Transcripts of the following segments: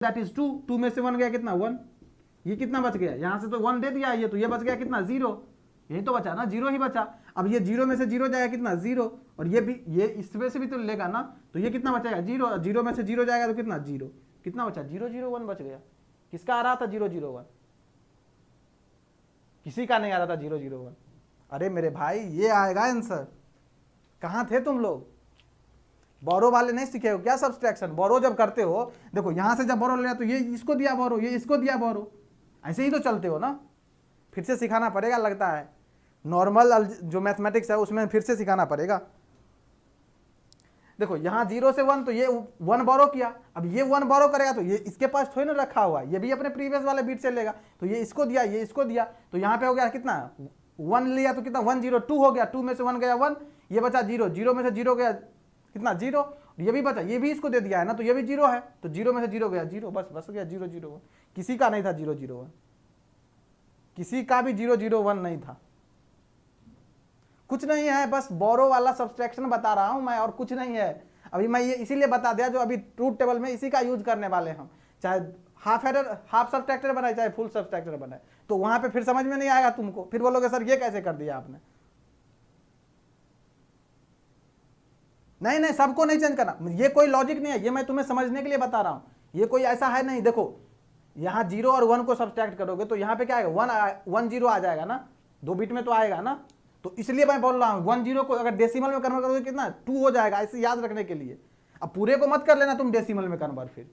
That is 2, 2 में से 1 गया कितना 1, ये कितना बच गया, यहां से तो 1 दे दिया, ये तो ये बच गया कितना 0, यही तो बचा ना, 0 ही बचा। अब ये 0 में से 0 जाएगा कितना 0, और ये भी ये इसमें से भी तो लेगा ना, तो ये कितना बचेगा 0, 0 में से 0 जाएगा तो कितना 0, कितना बचा 0 0 1 बच गया। किसका आ रहा था 0 0 1, किसी का नहीं आ रहा था 0 0 1। अरे मेरे भाई ये आएगा आंसर, कहां थे तुम लोग, बोरो वाले नहीं सीखे हो क्या सब्सट्रैक्शन। बोरो जब करते हो, देखो यहां से जब बोरो ले तो ये इसको दिया बोरो, ये इसको दिया बोरो, ऐसे ही तो चलते हो ना। फिर से सिखाना पड़ेगा लगता है, नॉर्मल जो मैथमेटिक्स है उसमें फिर से सिखाना पड़ेगा। देखो यहाँ 0 से 1 तो ये 1 बोरो किया, अब ये 1 बोरो करेगा तो ये इसके पास थोड़ी ना रखा हुआ, ये भी अपने प्रीवियस वाले बीट से लेगा, तो ये इसको दिया, ये इसको दिया, तो यहाँ पे हो गया कितना 1 लिया तो कितना 1 0 2 हो गया, 2 में से 1 गया 1, ये बचा 0, 0 में से 0 गया कितना 0, ये भी बचा, ये भी इसको दे दिया है ना, तो ये भी 0 है, तो 0 में से 0 गया 0, बस गया 0 0 1। किसी का नहीं था 0 0 1, किसी का भी 0 0 1 नहीं था, कुछ नहीं है, बस बोरो वाला सब्सट्रैक्शन बता रहा हूं मैं, और कुछ नहीं है। अभी मैं ये इसीलिए बता दिया जो अभी ट्रूथ टेबल में इसी का यूज करने वाले हम, चाहे हाफ एडर हाफ सब्सट्रैक्टर बनाए चाहे फुल सब्सट्रैक्टर बनाए, तो वहां पे फिर समझ में नहीं आएगा तुमको, फिर बोलोगे सर ये कैसे कर दिया आपने। नहीं सबको नहीं चेंज करना, ये कोई लॉजिक नहीं है, ये मैं तुम्हें समझने के लिए बता रहा हूं, ये कोई ऐसा है नहीं। देखो यहाँ 0 और 1 को सब्सट्रैक्ट करोगे तो यहाँ पे क्या आएगा 1 0 आ जाएगा ना, 2 बिट में तो आएगा ना, तो इसलिए मैं बोल रहा हूँ 1 0 को अगर डेसिमल में कन्वर्ट करोगे कितना 2 हो जाएगा, ऐसे याद रखने के लिए। अब पूरे को मत कर लेना तुम डेसिमल में कन्वर्ट, फिर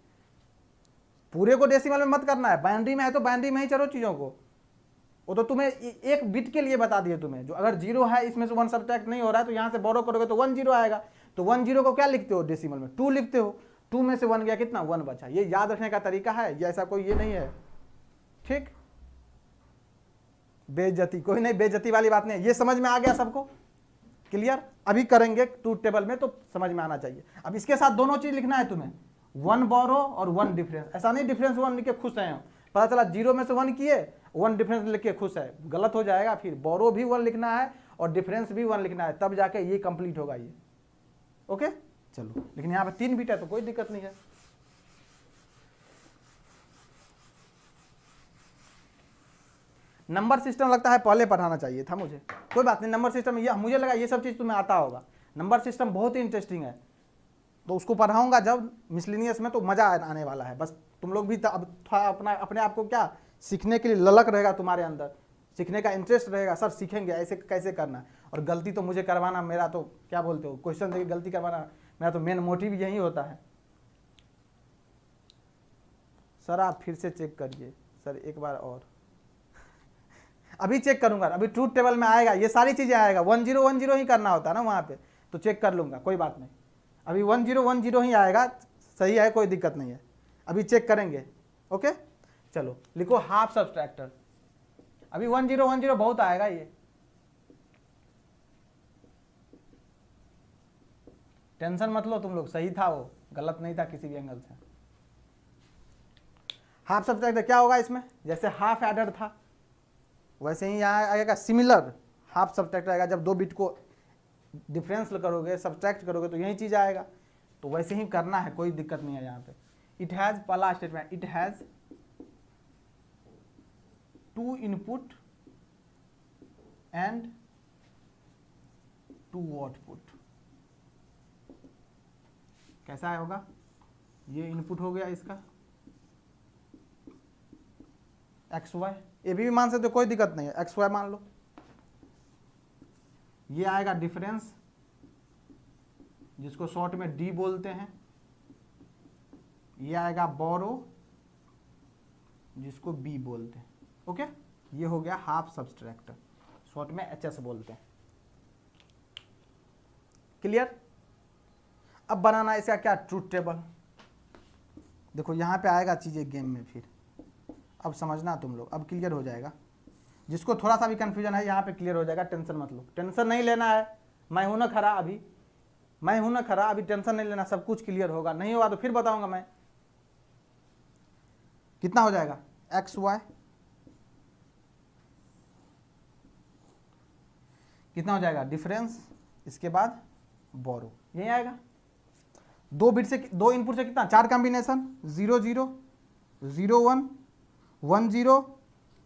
पूरे को डेसिमल में मत करना है, बाइनरी में है तो बाइनरी में ही चलो चीजों को, वो तो तुम्हें एक बिट के लिए बता दिए तुम्हें, जो अगर 0 है इसमें से 1 सब्ट्रैक्ट नहीं हो रहा है तो यहाँ से बोरो करोगे तो 1 0 आएगा, तो 1 0 को क्या लिखते हो डेसिमल में 2 लिखते हो, 2 में से 1 गया कितना 1 बचा, ये याद रखने का तरीका है, ये ऐसा कोई ये नहीं है। ठीक, बेइज्जती कोई नहीं, बेइज्जती वाली बात नहीं, ये समझ में आ गया सबको क्लियर। अभी करेंगे ट्रूथ टेबल में तो समझ में आना चाहिए। अब इसके साथ दोनों चीज लिखना है तुम्हें, 1 बोरो और 1 डिफरेंस, ऐसा नहीं डिफरेंस 1 लिख के खुश है, पता चला 0 में से 1 किए 1 डिफरेंस लिख के खुश है, गलत हो जाएगा। फिर बोरो भी 1 लिखना है और डिफरेंस भी 1 लिखना है, तब जाके ये कंप्लीट होगा ये। ओके चलो, लेकिन यहाँ पे 3 बिट है तो कोई दिक्कत नहीं है। नंबर सिस्टम लगता है पहले पढ़ाना चाहिए था मुझे, कोई बात नहीं। नंबर सिस्टम ये मुझे लगा ये सब चीज़ तुम्हें आता होगा, नंबर सिस्टम बहुत ही इंटरेस्टिंग है, तो उसको पढ़ाऊंगा जब मिसलिनियस में, तो मज़ा आने वाला है। बस तुम लोग भी अब थोड़ा अपने आप को क्या सीखने के लिए ललक रहेगा तुम्हारे अंदर, सीखने का इंटरेस्ट रहेगा, सर सीखेंगे ऐसे कैसे करना है, और गलती तो मुझे करवाना, मेरा तो क्या बोलते हो क्वेश्चन देके गलती करवाना मेरा तो मेन मोटिव यही होता है। सर आप फिर से चेक करिए, सर एक बार और अभी चेक करूंगा, अभी ट्रूथ टेबल में आएगा ये सारी चीजें आएगा, 1 0 1 0 ही करना होता है ना वहां पे, तो चेक कर लूंगा कोई बात नहीं। अभी 1 0 1 0 ही आएगा, सही है कोई दिक्कत नहीं है, अभी चेक करेंगे। ओके चलो लिखो हाफ सब्सट्रैक्टर, अभी 1 0 1 0 बहुत आएगा ये, टेंशन मत लो तुम लोग, सही था वो, गलत नहीं था किसी भी एंगल से। हाफ सब्सट्रैक्टर क्या होगा इसमें, जैसे हाफ एडर था वैसे ही यहाँ आएगा सिमिलर हाफ सब्सट्रैक्टर आएगा, जब 2 बिट को डिफरेंस करोगे सब्सट्रैक्ट करोगे तो यही चीज आएगा, तो वैसे ही करना है, कोई दिक्कत नहीं है यहाँ पे। इट हैज, पहला statement, it has 2 input and 2 output. कैसा होगा, ये इनपुट हो गया इसका XY, ये भी मान सकते हो कोई दिक्कत नहीं है, XY मान लो। ये आएगा डिफरेंस जिसको शॉर्ट में D बोलते हैं, ये आएगा बोरो जिसको B बोलते हैं। ओके ये हो गया हाफ सब्सट्रैक्टर, शॉर्ट में HS बोलते हैं। क्लियर। अब बनाना इसका क्या ट्रूथ टेबल, देखो यहाँ पे आएगा चीजें गेम में, फिर अब समझना तुम लोग, अब क्लियर हो जाएगा। जिसको थोड़ा सा भी कंफ्यूजन है यहाँ पे क्लियर हो जाएगा, टेंशन मत लो, टेंशन नहीं लेना है, मैं हूं ना खड़ा, अभी मैं हूं ना खड़ा, अभी टेंशन नहीं लेना, सब कुछ क्लियर होगा, नहीं होगा तो फिर बताऊंगा मैं। कितना हो जाएगा XY, कितना हो जाएगा डिफरेंस, इसके बाद बोरो, यही आएगा। 2 बिट से 2 इनपुट से कितना 4 कॉम्बिनेशन 0 0 0 1 1 0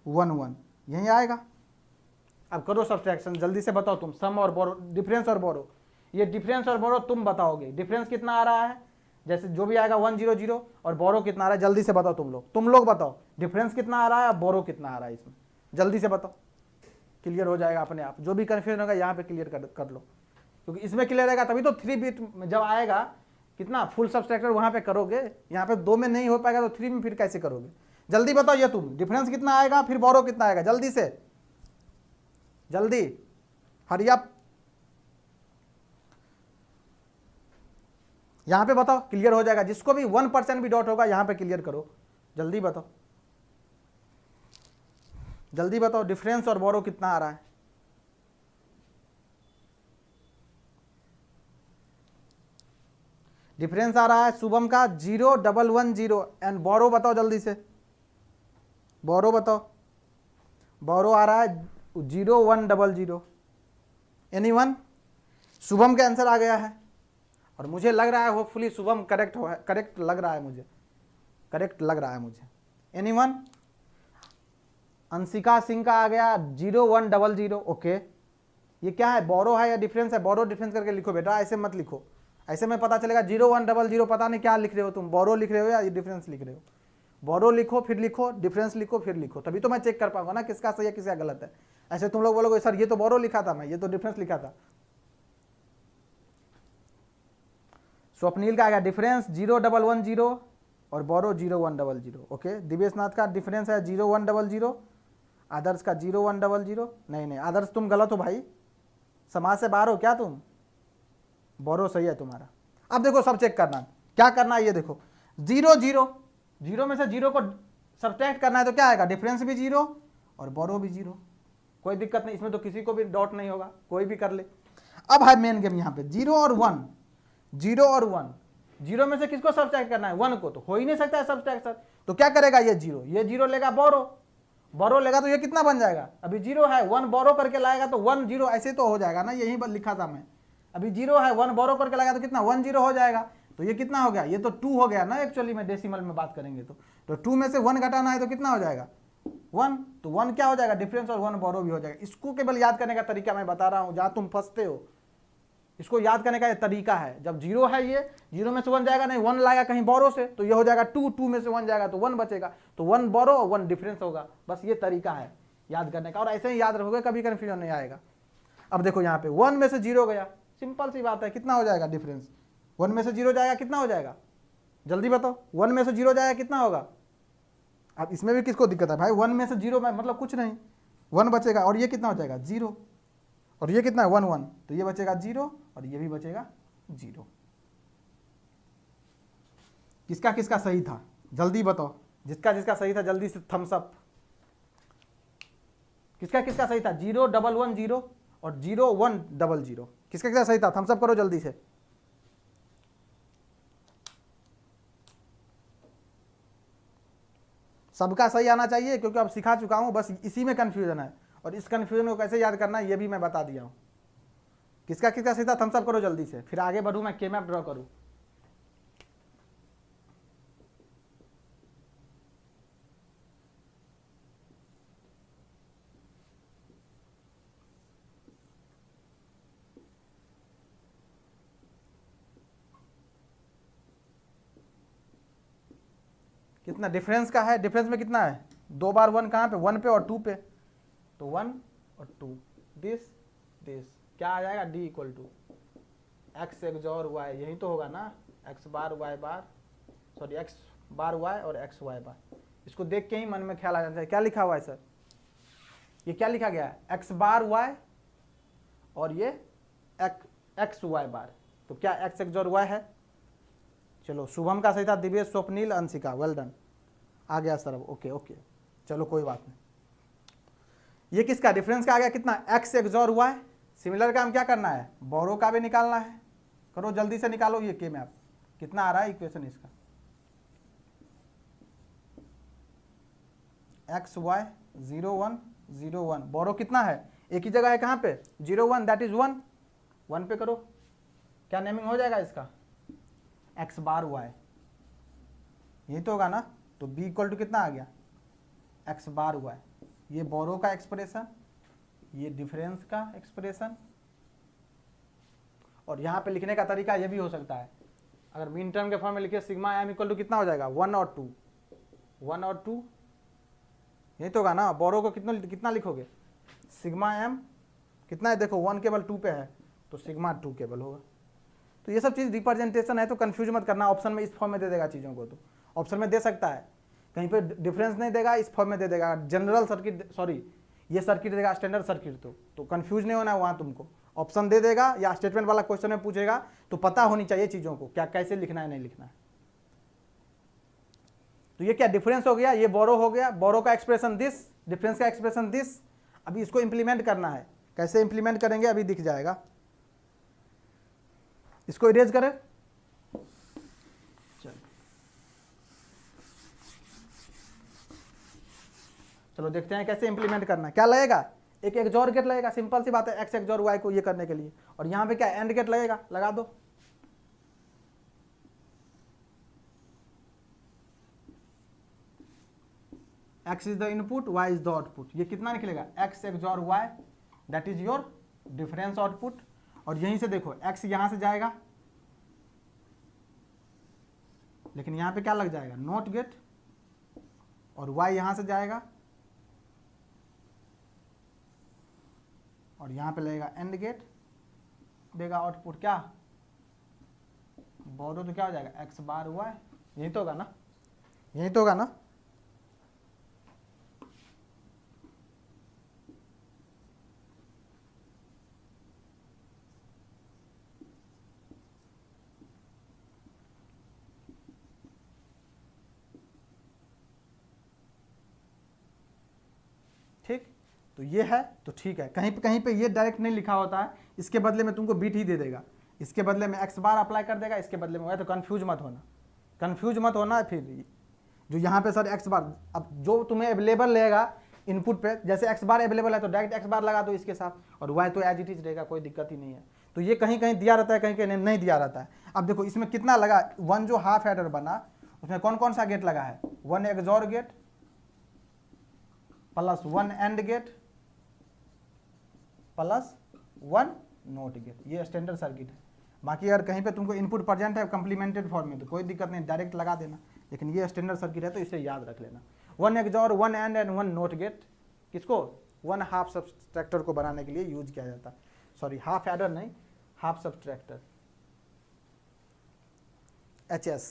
1 1, यही आएगा। अब करो सब्सट्रैक्शन, जल्दी से बताओ तुम, सम और बोरो, डिफरेंस और बोरो। ये डिफरेंस और बोरो तुम बताओगे, डिफरेंस कितना आ रहा है, जैसे जो भी आएगा 1 0 0, और बोरो कितना आ रहा है, जल्दी से बताओ तुम लोग बताओ डिफरेंस कितना आ रहा है, बोरो कितना आ रहा है इसमें, जल्दी से बताओ, क्लियर हो जाएगा अपने आप। जो भी कन्फ्यूजन होगा यहाँ पे क्लियर कर लो, क्योंकि इसमें क्लियर रहेगा तभी तो 3 बिट जब आएगा कितना फुल सब्सट्रैक्टर वहाँ पे करोगे, यहाँ पे 2 में नहीं हो पाएगा तो 3 में फिर कैसे करोगे। जल्दी बताओ ये तुम, डिफरेंस कितना आएगा फिर बोरो कितना आएगा, जल्दी से, जल्दी, हरी अप, यहां पे बताओ, क्लियर हो जाएगा। जिसको भी 1% भी डॉट होगा यहां पे क्लियर करो, जल्दी बताओ, जल्दी बताओ डिफरेंस और बोरो कितना आ रहा है। डिफरेंस आ रहा है शुभम का 0 1 1 0, एंड बोरो बताओ जल्दी से, बोरो बताओ, बोरो आ रहा है 0 1 0 0। एनीवन? शुभम का आंसर आ गया है, और मुझे लग रहा है होपफुली शुभम करेक्ट लग रहा है मुझे, करेक्ट लग रहा है मुझे। एनीवन? अंशिका सिंह का आ गया 0 1 0 0। ओके, ये क्या है, बोरो है या डिफरेंस है? बोरो डिफरेंस करके लिखो बेटा, ऐसे मत लिखो, ऐसे में पता चलेगा 0 1 0 0, पता नहीं क्या लिख रहे हो तुम, बोरो लिख रहे हो या डिफरेंस लिख रहे हो। बोरो लिखो फिर लिखो, डिफरेंस लिखो फिर लिखो, तभी तो मैं चेक कर पाऊंगा ना किसका सही है किसका गलत है। ऐसे तुम लोग बोलोगे सर ये तो बोरो लिखा था, मैं ये तो डिफरेंस लिखा था। स्वप्नील का आ गया डिफरेंस 0 1 1 0 और बोरो 0 1 0 0। ओके, दिवेश नाथ का डिफरेंस है 0 1 0 0, आदर्श का 0 1 0 0। नहीं आदर्श तुम गलत हो भाई, समाज से बाहर हो क्या तुम, बोरो सही है तुम्हारा। अब देखो सब चेक करना, क्या करना है ये देखो, 0 0 0 में से 0 को सब्ट्रैक्ट करना है तो क्या आएगा, डिफरेंस भी 0 और बोरो भी 0, कोई दिक्कत नहीं, इसमें तो किसी को भी डॉट नहीं होगा, कोई भी कर ले। अब है मेन गेम यहाँ पे 0 और 1, 0 और 1, 0 में से किसको सब्ट्रैक्ट करना है, 1 को, तो हो ही नहीं सकता है सब्ट्रैक्शन, तो क्या करेगा ये 0 लेगा बोरो लेगा तो ये कितना बन जाएगा, अभी 0 है 1 बोरो करके लाएगा तो 1 0 ऐसे तो हो जाएगा ना, यही लिखा था मैं, अभी 0 है 1 बोरो करके लाएगा तो कितना 1 0 हो जाएगा, तो ये कितना हो गया, ये तो 2 हो गया ना एक्चुअली में, डेसिमल में बात करेंगे तो 2 में से 1 घटाना है तो कितना हो जाएगा 1, तो 1 क्या हो जाएगा, डिफरेंस, और 1 बोरो भी हो जाएगा। इसको केवल याद करने का तरीका मैं बता रहा हूं, जहां तुम फंसते हो इसको याद करने का ये तरीका है। जब 0 है, ये 0 में से 1 जाएगा, नहीं 1 लाएगा कहीं बोरो से, तो ये हो जाएगा 2 में से 1 जाएगा तो 1 बचेगा, तो 1 बोरो 1 डिफरेंस होगा। बस ये तरीका है याद करने का, और ऐसे ही याद रखोगे कभी कन्फ्यूजन नहीं आएगा। अब देखो यहाँ पे 1 में से 0 गया, सिंपल सी बात है, कितना हो जाएगा डिफरेंस, 1 में से 0 जाएगा कितना हो जाएगा, जल्दी बताओ, 1 में से 0 जाएगा कितना होगा। अब इसमें भी किसको दिक्कत है भाई, 1 में से 0 में मतलब कुछ नहीं, 1 बचेगा, और ये कितना हो जाएगा 0, और ये कितना है 1 1, तो ये बचेगा 0 और ये भी बचेगा 0। किसका किसका सही था जल्दी बताओ, जिसका जिसका सही था जल्दी से थम्स अप। किसका किसका सही था, 0 1 1 0 और 0 1 0 0, किसका किसका सही था, थम्स अप करो जल्दी से। सबका सही आना चाहिए, क्योंकि अब सिखा चुका हूं, बस इसी में कंफ्यूजन है, और इस कंफ्यूजन को कैसे याद करना है ये भी मैं बता दिया हूं। किसका किसका सही था थम्स अप करो जल्दी से, फिर आगे बढ़ूं, मैं के मैप ड्रॉ करूं। कितना डिफरेंस का है, डिफरेंस में कितना है, 2 बार 1 कहाँ पे, 1 पे और 2 पे, तो 1 और 2, दिस क्या आ जाएगा, D equal to X XOR Y, यही तो होगा ना, X bar Y bar, sorry X bar Y और एक्स वाई बार। इसको देख के ही मन में ख्याल आ जाता है क्या लिखा हुआ है सर, ये क्या लिखा गया है, एक्स बार वाई और ये एक्स वाई बार, तो क्या एक्स एक्सोर वाई है। चलो शुभम का सही था, दिव्य, स्वप्नील, अंशिका, वेल डन, आ गया सर, ओके ओके, चलो कोई बात नहीं। ये किसका डिफरेंस का आ गया कितना, एक्स एक्सोर वाई। सिमिलर का हम क्या करना है, बोरो का भी निकालना है, करो जल्दी से निकालो ये के मैप, कितना आ रहा है इक्वेशन इसका, एक्स वाई 0 1 0 1, बोरो कितना है, एक ही जगह है कहाँ पे 0 1, दैट इज 1, 1 पे करो, क्या नेमिंग हो जाएगा इसका, एक्स बार वाई, यही तो होगा ना, तो बी इक्वल टू कितना आ गया, एक्स बार हुआ है। ये बोरो का एक्सप्रेशन, ये डिफरेंस का एक्सप्रेशन, और यहाँ पे लिखने का तरीका ये भी हो सकता है, अगर मीन टर्म के फॉर्म में लिखिए सिग्मा एम इक्वल टू कितना हो जाएगा, 1 और 2, 1 और 2, यही तो होगा ना। बोरो को कितना लिखोगे, सिग्मा एम कितना है, देखो 1 केवल 2 पे है, तो सिग्मा 2 केवल होगा। तो ये सब चीज़ रिप्रेजेंटेशन है, तो कंफ्यूज मत करना। ऑप्शन में इस फॉर्म में दे देगा चीज़ों को, तो ऑप्शन में दे सकता है, कहीं पे डिफरेंस नहीं देगा, इस फॉर्म में दे देगा, जनरल सर्किट, सॉरी ये सर्किट देगा, स्टैंडर्ड सर्किट, तो कंफ्यूज नहीं होना है वहाँ तुमको। ऑप्शन दे देगा या स्टेटमेंट वाला क्वेश्चन में पूछेगा, तो पता होनी चाहिए चीज़ों को, क्या कैसे लिखना है नहीं लिखना है। तो ये क्या डिफरेंस हो गया, ये बोरो हो गया, बोरो का एक्सप्रेशन दिस, डिफरेंस का एक्सप्रेशन दिस। अभी इसको इंप्लीमेंट करना है, कैसे इंप्लीमेंट करेंगे अभी दिख जाएगा। इसको इरेज करें, चलो देखते हैं कैसे इंप्लीमेंट करना है। क्या लगेगा, एक एक्सॉर गेट लगेगा, सिंपल सी बात है, एक्स एक्सॉर वाई को ये करने के लिए, और यहां पे क्या एंड गेट लगेगा, लगा दो। x is the input, y is the output. ये कितना निकलेगा, x XOR y, that is your difference output. और यहीं से देखो x यहां से जाएगा, लेकिन यहां पे क्या लग जाएगा, नॉट गेट, और y यहां से जाएगा, और यहां पे लगेगा एंड गेट, देगा आउटपुट क्या, बोरो, तो क्या हो जाएगा, x बार y, यही तो होगा ना, यही तो होगा ना। ठीक, तो ये है, तो ठीक है। कहीं पे ये डायरेक्ट नहीं लिखा होता है, इसके बदले में तुमको बीट ही दे देगा, इसके बदले में एक्स बार अप्लाई कर देगा, इसके बदले में वह, तो कंफ्यूज मत होना, कंफ्यूज मत होना। फिर जो यहाँ पे सर एक्स बार, अब जो तुम्हें अवेलेबल रहेगा इनपुट पे, जैसे एक्स बार अवेलेबल है तो डायरेक्ट एक्स बार लगा दो इसके साथ, और वाई तो एज इट इज रहेगा, कोई दिक्कत ही नहीं है। तो ये कहीं कहीं दिया रहता है, कहीं कहीं नहीं दिया रहता है। अब देखो इसमें कितना लगा, 1 जो हाफ एडर बना उसमें कौन कौन सा गेट लगा है, 1 XOR gate plus 1 and gate plus 1 not gate, ये स्टैंडर्ड सर्किट है। बाकी अगर कहीं पे तुमको इनपुट प्रेजेंट है कंप्लीमेंटेड फॉर्म में तो कोई दिक्कत नहीं, डायरेक्ट लगा देना, लेकिन ये स्टैंडर्ड सर्किट है तो इसे याद रख लेना। 1 एक्सॉर, 1 एंड 1 नोट गेट, किसको, 1 हाफ सब्सट्रैक्टर को बनाने के लिए यूज किया जाता है, सॉरी हाफ एडर नहीं, हाफ सब्सट्रैक्टर, HS।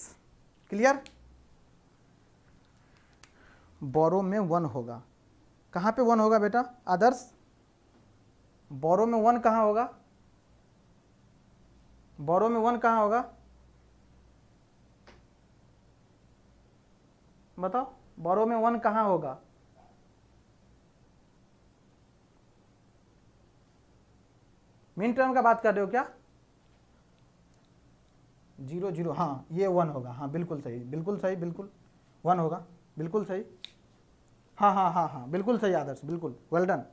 क्लियर, बोरो में 1 होगा, कहाँ पे 1 होगा बेटा आदर्श, बोरो में 1 कहाँ होगा, बोरो में 1 कहाँ होगा, बताओ, बोरो में 1 कहाँ होगा, मिन टर्म का बात कर रहे हो क्या, 0 0, हाँ ये 1 होगा, हाँ बिल्कुल सही, बिल्कुल सही, बिल्कुल 1 होगा, बिल्कुल सही, हाँ हाँ हाँ हाँ बिल्कुल सही आदर्श, बिल्कुल वेल डन,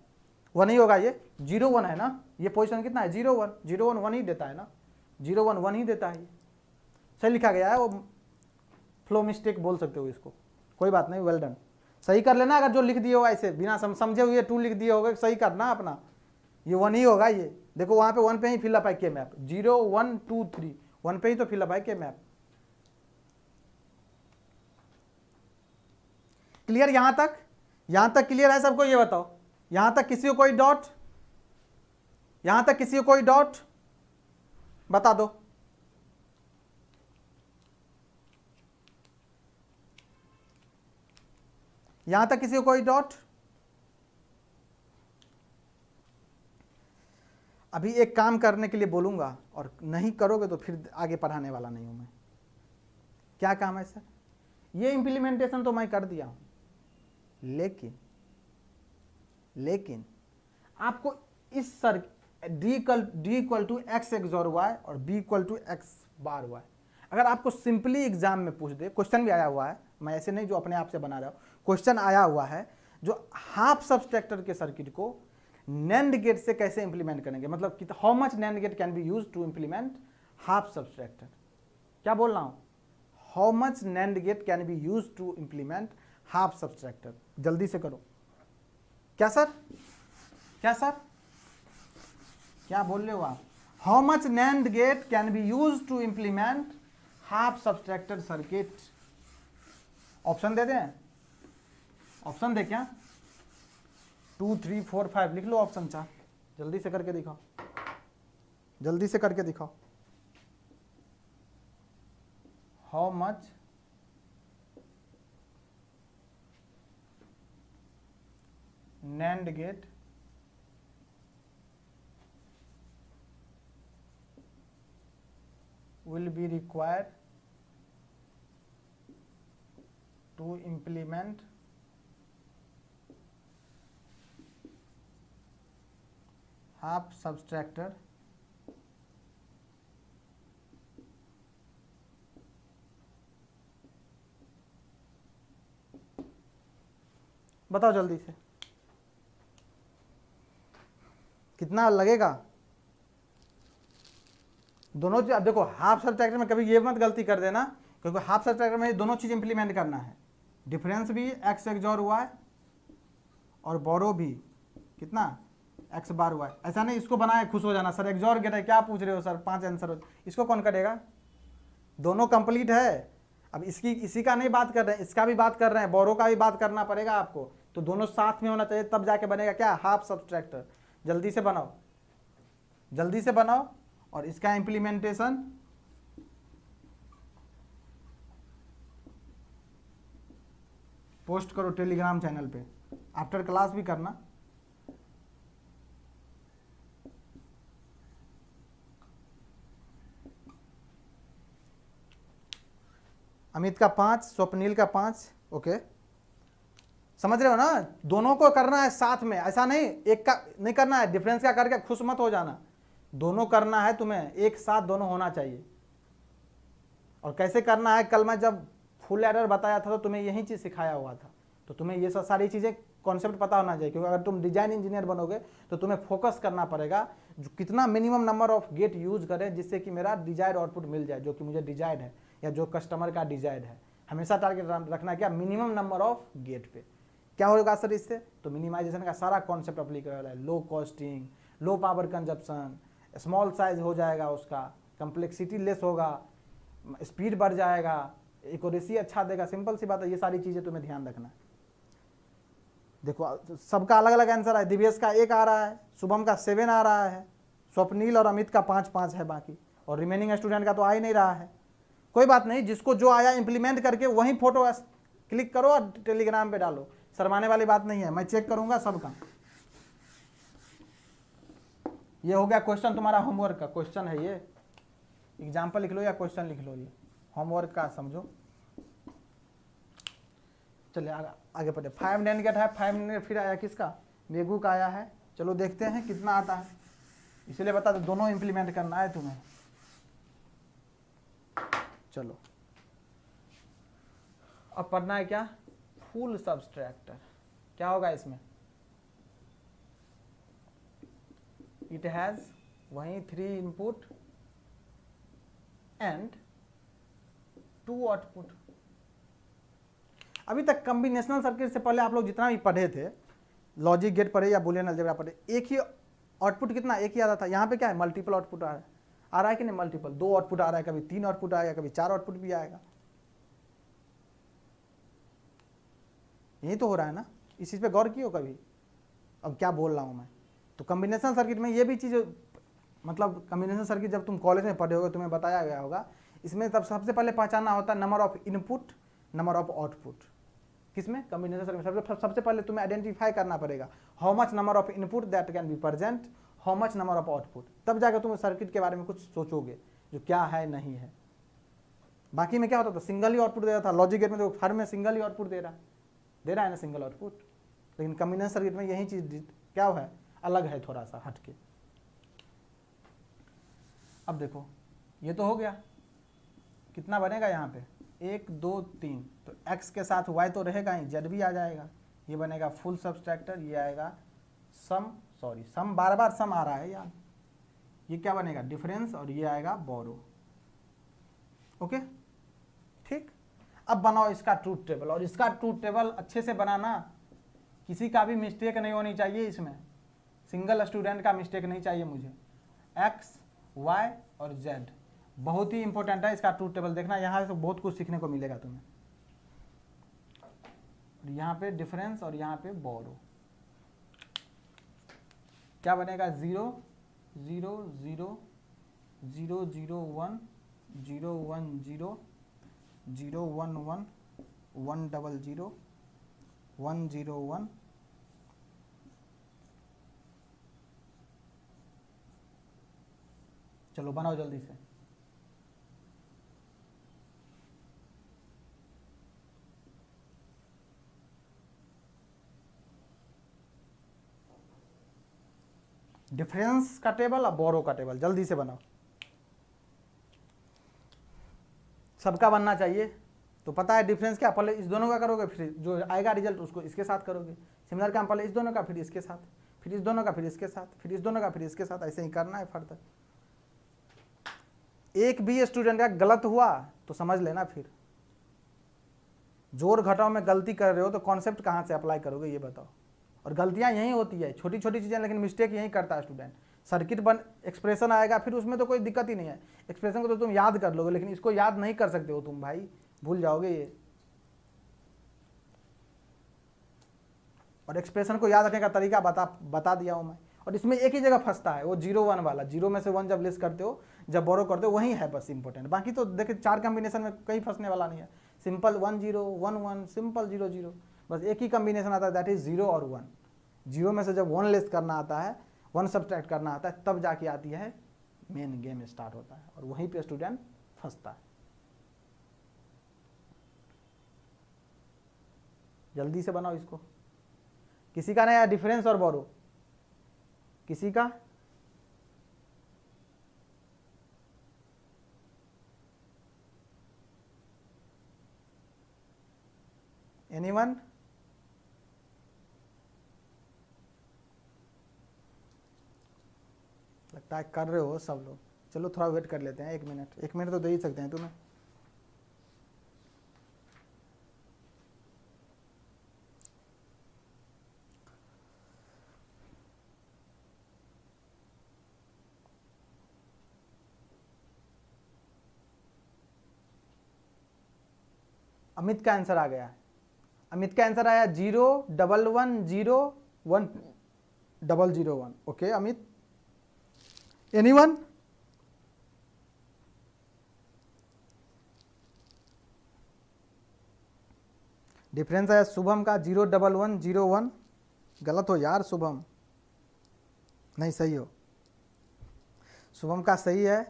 1 ही होगा, ये 0 1 है ना, ये पोजीशन कितना है, 0 1, 0 1 1 ही देता है ना, 0 1 1 ही देता है, सही लिखा गया है, वो फ्लो मिस्टेक बोल सकते हो इसको, कोई बात नहीं, वेल डन, सही कर लेना। अगर जो लिख दिए हो ऐसे बिना समझे हुए 2 लिख दिए होगा, सही करना अपना, ये 1 ही होगा। ये देखो वहां पे 1 पे ही फिलअप है के मैप, 0 1 2 3, 1 पे ही तो फिलअप है के मैप। क्लियर, यहां तक क्लियर है सबको, ये बताओ, यहां तक किसी को कोई डाउट, यहां तक किसी को कोई डाउट बता दो, यहां तक किसी को कोई डाउट। अभी एक काम करने के लिए बोलूंगा और नहीं करोगे तो फिर आगे पढ़ाने वाला नहीं हूं मैं। क्या काम है सर, ये इंप्लीमेंटेशन तो मैं कर दिया हूं, लेकिन आपको इस sir d equal to X XOR Y और b equal to X bar Y, अगर आपको सिंपली एग्जाम में पूछ दे, क्वेश्चन भी आया हुआ है, मैं ऐसे नहीं जो अपने आप से बना रहा हूं, क्वेश्चन आया हुआ है जो हाफ सब्सट्रैक्टर के सर्किट को नैंड गेट से कैसे इंप्लीमेंट करेंगे, मतलब how much NAND gate can be use to implement half subtractor. क्या बोल रहा हूं, how much NAND gate can be use to implement half subtractor? जल्दी से करो। क्या सर? क्या सर? क्या बोल रहे हो आप? How much NAND gate can be use to implement half subtractor circuit? Option दे दें? ऑप्शन दे क्या? 2, 3, 4, 5 लिख लो ऑप्शन 4। जल्दी से करके दिखाओ, जल्दी से करके दिखाओ। How much NAND gate will be required to implement half subtractor बताओ जल्दी से कितना लगेगा? दोनों चीज। अब देखो हाफ सब्ट्रैक्टर में कभी ये मत गलती कर देना, क्योंकि हाफ सब्ट्रैक्टर में दोनों चीज इंप्लीमेंट करना है। डिफरेंस भी x XOR हुआ है और बोरो भी कितना x बार हुआ है। ऐसा नहीं इसको बनाए खुश हो जाना सर XOR गेट है, क्या पूछ रहे हो सर 5 आंसर हो, इसको कौन करेगा? दोनों कंप्लीट है। अब इसकी इसी का नहीं बात कर रहे हैं, इसका भी बात कर रहे हैं, बोरो का भी बात करना पड़ेगा आपको। तो दोनों साथ में होना चाहिए, तब जाके बनेगा क्या? Half subtractor. जल्दी से बनाओ, जल्दी से बनाओ। और इसका इंप्लीमेंटेशन पोस्ट करो टेलीग्राम चैनल पे, आफ्टर क्लास भी करना। अमित का 5, स्वप्नील का 5। ओके, समझ रहे हो ना? दोनों को करना है साथ में, ऐसा नहीं एक का नहीं करना है, डिफरेंस का करके खुश मत हो जाना। दोनों करना है तुम्हें, एक साथ दोनों होना चाहिए। और कैसे करना है, कल मैं जब फुल एडर बताया था तो तुम्हें यही चीज़ सिखाया हुआ था। तो तुम्हें ये सब सारी चीज़ें कॉन्सेप्ट पता होना चाहिए, क्योंकि अगर तुम डिजाइन इंजीनियर बनोगे तो तुम्हें फोकस करना पड़ेगा जो कितना minimum number of gate use करें जिससे कि मेरा डिजायर्ड आउटपुट मिल जाए, जो कि मुझे डिजायर्ड है या जो कस्टमर का डिजायर्ड है। हमेशा टारगेट रखना क्या? मिनिमम नंबर ऑफ गेट पे। क्या होगा सर इससे? तो मिनिमाइजेशन का सारा कॉन्सेप्ट अप्लीकेबल है। Low costing, low power consumption, small size हो जाएगा उसका, कम्प्लेक्सिटी लेस होगा, स्पीड बढ़ जाएगा, एक्यूरेसी अच्छा देगा। सिंपल सी बात है, ये सारी चीज़ें तुम्हें ध्यान रखना है। देखो सबका अलग अलग आंसर है। दिव्येश का 1 आ रहा है, शुभम का 7 आ रहा है, स्वप्नील और अमित का 5-5 है बाकी, और रिमेनिंग स्टूडेंट का तो आ ही नहीं रहा है। कोई बात नहीं, जिसको जो आया इंप्लीमेंट करके वहीं फोटो क्लिक करो और टेलीग्राम पे डालो। शर्माने वाली बात नहीं है, मैं चेक करूंगा सबका। ये हो गया क्वेश्चन, तुम्हारा होमवर्क का क्वेश्चन है ये। एग्जाम्पल लिख लो या क्वेश्चन लिख लो, ये होमवर्क का समझो। चलिए आगे बढ़े। 5 NAND गेट है, 5 NAND फिर आया किसका? मेगू का आया है। चलो देखते हैं कितना आता है, इसलिए बता दो दोनों इंप्लीमेंट करना है तुम्हें। चलो अब पढ़ना है क्या? Full subtractor. क्या होगा इसमें? इट हैज वही 3 इनपुट एंड 2 आउटपुट। अभी तक कॉम्बिनेशनल सर्किट से पहले आप लोग जितना भी पढ़े थे, लॉजिक गेट पढ़े या बुलियन अलजेब्रा पढ़े, एक ही आउटपुट कितना एक ही आता था। यहाँ पे क्या है? मल्टीपल आउटपुट आ रहा है कि नहीं? मल्टीपल 2 आउटपुट आ रहा है, कभी 3 आउटपुट आएगा, कभी 4 आउटपुट भी आएगा। यही तो हो रहा है ना? इस चीज़ पे गौर किए हो कभी? अब क्या बोल रहा हूँ मैं? तो कॉम्बिनेशन सर्किट में ये भी चीज़, मतलब कॉम्बिनेशन सर्किट जब तुम कॉलेज में पढ़े होगे तुम्हें बताया गया होगा, इसमें तब सबसे पहले पहचानना होता है number of input, number of output. किसमें? Combination circuit. सबसे पहले तुम्हें आइडेंटिफाई करना पड़ेगा how much number of input that can be present, how much number of output. तब जाकर तुम सर्किट के बारे में कुछ सोचोगे जो क्या है नहीं है। बाकी में क्या होता था? सिंगल ही आउटपुट दे रहा था। लॉजिक गेट में तो हर में सिंगल ही आउटपुट दे रहा है ना, सिंगल आउटपुट। लेकिन कॉम्बिनेशन सर्किट में यही चीज़ क्या है? अलग है, थोड़ा सा हटके। अब देखो ये तो हो गया, कितना बनेगा यहाँ पे? 1 2 3। तो x के साथ y तो रहेगा ही, z भी आ जाएगा। ये बनेगा फुल सब्सट्रैक्टर, ये आएगा सम, सॉरी सम, बार बार सम आ रहा है यार। ये क्या बनेगा? डिफरेंस, और ये आएगा बोरो। ओके ठीक। अब बनाओ इसका ट्रूथ टेबल, और इसका ट्रूथ टेबल अच्छे से बनाना, किसी का भी मिस्टेक नहीं होनी चाहिए इसमें, सिंगल स्टूडेंट का मिस्टेक नहीं चाहिए मुझे। एक्स, वाई और जेड बहुत ही इंपॉर्टेंट है, इसका ट्रूथ टेबल देखना, यहाँ से बहुत कुछ सीखने को मिलेगा तुम्हें। यहाँ पे डिफरेंस और यहाँ पे बोरो, क्या बनेगा 0 0 0 0 0 1 0 1 0 0 1 1 1 0 0 1 0 1 चलो बनाओ जल्दी से। डिफरेंस का टेबल और बोरो का टेबल जल्दी से बनाओ, सबका बनना चाहिए। तो पता है डिफरेंस क्या, पहले इस दोनों का करोगे, फिर जो आएगा रिजल्ट उसको इसके साथ करोगे। सिमिलर काम पहले इस दोनों का, फिर इसके साथ, फिर इस दोनों का, फिर इसके साथ, फिर इस दोनों का, फिर इसके साथ, ऐसे ही करना है फर्दर। एक भी स्टूडेंट का गलत हुआ तो समझ लेना, फिर जोड़ घटाव में गलती कर रहे हो तो कॉन्सेप्ट कहाँ से अप्लाई करोगे ये बताओ। और गलतियां यहीं होती है, छोटी छोटी चीज़ें, लेकिन मिस्टेक यहीं करता है स्टूडेंट। सर्किट बन एक्सप्रेशन आएगा, फिर उसमें तो कोई दिक्कत ही नहीं है, एक्सप्रेशन को तो तुम याद कर लोगे, लेकिन इसको याद नहीं कर सकते हो तुम भाई, भूल जाओगे ये। और एक्सप्रेशन को याद रखने का तरीका बता दिया हूँ मैं। और इसमें एक ही जगह फंसता है, वो 0 1 वाला, 0 में से 1 जब लेस करते हो, जब बोरो करते हो, वही है बस इंपॉर्टेंट। बाकी तो देखिए 4 कॉम्बिनेशन में कहीं फंसने वाला नहीं है। सिंपल 1 0 1 1, सिंपल 0 0, बस एक ही कॉम्बिनेशन आता है, दैट इज 0 और 1। 0 में से जब 1 लेस करना आता है, 1 सब्ट्रैक्ट करना आता है, तब जाके आती है मेन गेम स्टार्ट होता है, और वहीं पे स्टूडेंट फंसता है। जल्दी से बनाओ इसको। किसी का नया डिफरेंस और बोरो, किसी का? एनीवन? लगता है कर रहे हो सब लोग। चलो थोड़ा वेट कर लेते हैं, 1 मिनट, 1 मिनट तो दे ही सकते हैं तुम्हें। अमित का आंसर आ गया, अमित का आंसर आया 0 1 1 0 1 0 0 1। Okay Amit, anyone? डिफरेंस आया शुभम का 0 1 1 0 1। गलत हो यार शुभम, नहीं सही हो। शुभम का सही है,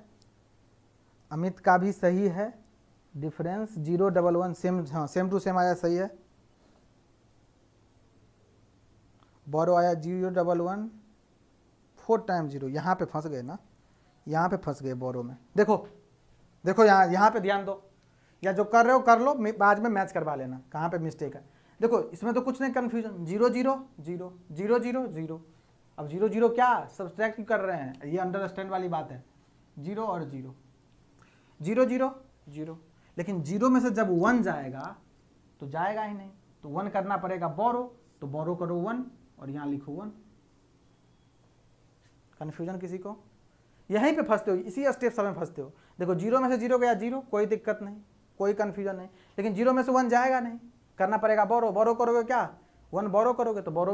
अमित का भी सही है। डिफरेंस 0 1 1 सेम, हाँ सेम टू सेम आया, सही है। बोरो आया 0 1 1 4 टाइम 0। यहाँ पे फंस गए ना, यहाँ पे फंस गए बोरो में। देखो देखो यहाँ पे ध्यान दो, या जो कर रहे हो कर लो, बाद में मैच करवा लेना कहाँ पे मिस्टेक है। देखो इसमें तो कुछ नहीं कन्फ्यूजन, 0 0 0 0 0 0। अब 0 0 क्या सब्सट्रैक्ट कर रहे हैं, ये अंडरस्टैंड वाली बात है। 0 और 0 0 0 0, लेकिन 0 में से जब 1 जाएगा तो जाएगा ही नहीं, तो 1 करना पड़ेगा बोरो, तो बोरो करो 1 और यहाँ लिखो 1। कन्फ्यूजन किसी को? यहीं पे फंसते हो, इसी स्टेप सब में फंसते हो। देखो 0 में से 0 गया 0, कोई दिक्कत नहीं, कोई कन्फ्यूजन नहीं, लेकिन 0 में से 1 जाएगा नहीं, करना पड़ेगा बोरो। बोरो करोगे क्या, 1 बोरो करोगे तो बोरो